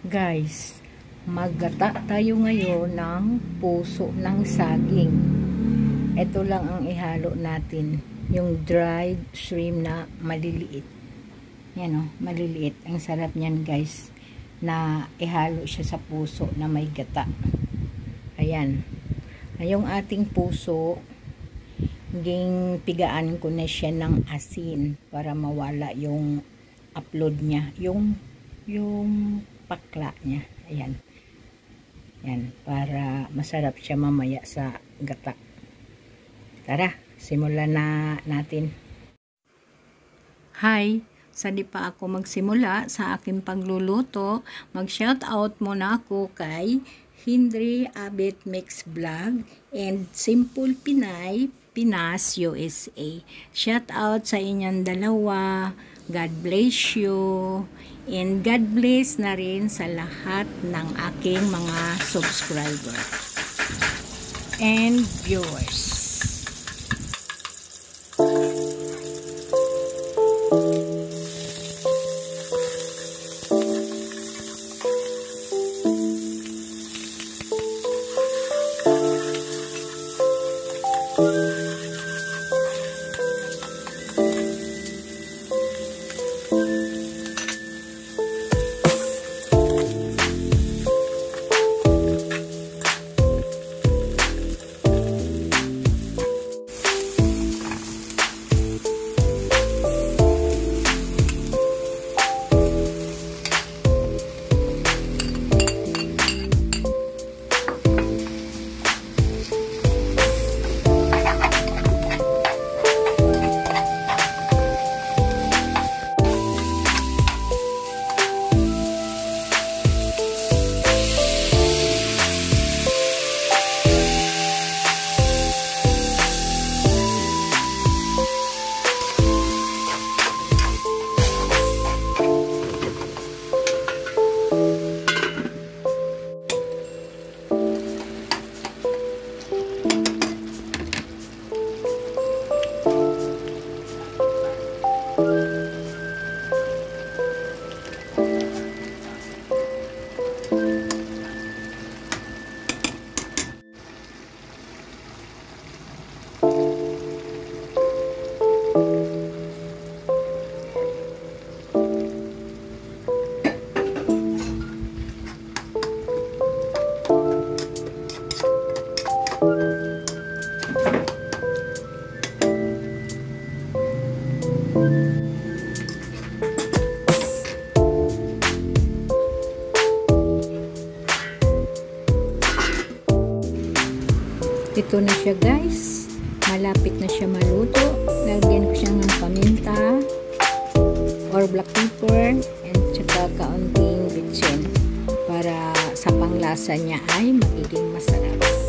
Guys, maggata tayo ngayon ng puso ng saging. Ito lang ang ihalo natin. Yung dried shrimp na maliliit. Yan o, maliliit. Ang sarap niyan guys. Na ihalo siya sa puso na may gata. Ayan. Yung ating puso, ging pigaan ko na siya ng asin para mawala yung upload niya. Yung pakla niya. Ayan. Yan. Para masarap siya mamaya sa gata. Tara, simulan na natin. Hi! Sandi pa ako magsimula sa aking pagluluto, mag-shoutout muna ako kay Hindri Abet Mix Vlog and Simple Pinay, Pinas, USA. Shoutout sa inyong dalawa. God bless you. And God bless na rin sa lahat ng aking mga subscribers and viewers. Ito na siya guys, malapit na siya maluto. Lagyan ko siya ng paminta or black pepper and saka kaunting bitsin para sa panglasa niya ay magiging masarap.